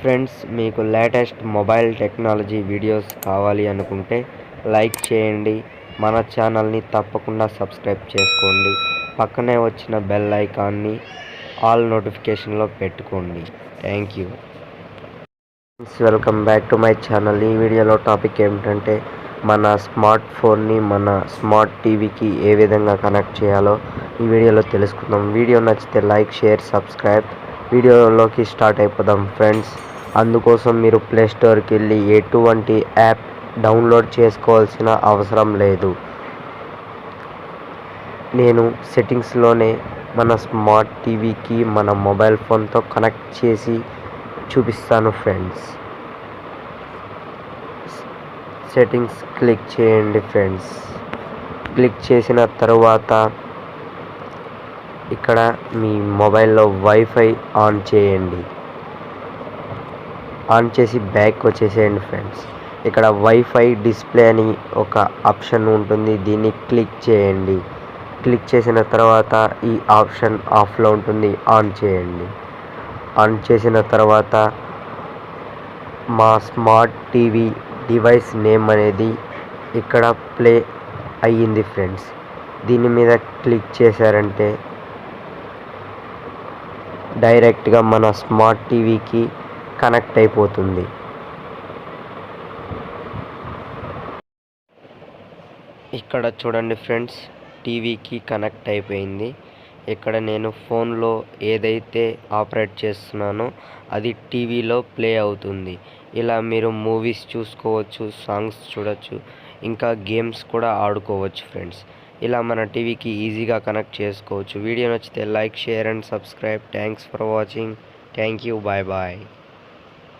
Friends, మీకు latest mobile technology videos కావాలి అనుకుంటే లైక్ చేయండి. మన ఛానల్ని తప్పకుండా సబ్స్క్రైబ్ చేసుకోండి. పక్కనే వచ్చిన బెల్ ఐకాన్ని ఆల్ నోటిఫికేషన్లో పెట్టుకోండి. Thank you. Welcome back to my channel. ఈ వీడియోలో టాపిక్ ఏమిటంటే మన స్మార్ట్ ఫోన్ని మన స్మార్ట్ టీవీకి ఏ విధంగా కనెక్ట్ చేయాలో ఈ వీడియోలో తెలుసుకుందాం. వీడియో నచ్చితే లైక్, షేర్, సబ్స్క్రైబ్. వీడియోలోకి స్టార్ట్ అయిపోదాం ఫ్రెండ్స్. అందుకోసం మీరు ప్లే స్టోర్కి వెళ్ళి ఎటువంటి యాప్ డౌన్లోడ్ చేసుకోవాల్సిన అవసరం లేదు. నేను సెట్టింగ్స్లోనే మన స్మార్ట్ టీవీకి మన మొబైల్ ఫోన్తో కనెక్ట్ చేసి చూపిస్తాను ఫ్రెండ్స్. సెట్టింగ్స్ క్లిక్ చేయండి ఫ్రెండ్స్. క్లిక్ చేసిన తర్వాత ఇక్కడ మీ మొబైల్లో వైఫై ఆన్ చేయండి. ఆన్ చేసి బ్యాక్ వచ్చేసేయండి ఫ్రెండ్స్. ఇక్కడ వైఫై డిస్ప్లే అని ఒక ఆప్షన్ ఉంటుంది, దీన్ని క్లిక్ చేయండి. క్లిక్ చేసిన తర్వాత ఈ ఆప్షన్ ఆఫ్లో ఉంటుంది, ఆన్ చేయండి. ఆన్ చేసిన తర్వాత మా స్మార్ట్ టీవీ డివైస్ నేమ్ అనేది ఇక్కడ ప్లే అయ్యింది ఫ్రెండ్స్. దీని మీద క్లిక్ చేశారంటే డైరెక్ట్గా మన స్మార్ట్ టీవీకి కనెక్ట్ అయిపోతుంది. ఇక్కడ చూడండి ఫ్రెండ్స్, టీవీకి కనెక్ట్ అయిపోయింది. ఇక్కడ నేను ఫోన్లో ఏదైతే ఆపరేట్ చేస్తున్నానో అది టీవీలో ప్లే అవుతుంది. ఇలా మీరు మూవీస్ చూసుకోవచ్చు, సాంగ్స్ చూడొచ్చు, ఇంకా గేమ్స్ కూడా ఆడుకోవచ్చు ఫ్రెండ్స్. ఇలా మన టీవీకి ఈజీగా కనెక్ట్ చేసుకోవచ్చు. వీడియో నచ్చితే like, share and subscribe. Thanks for watching. Thank you. Bye bye.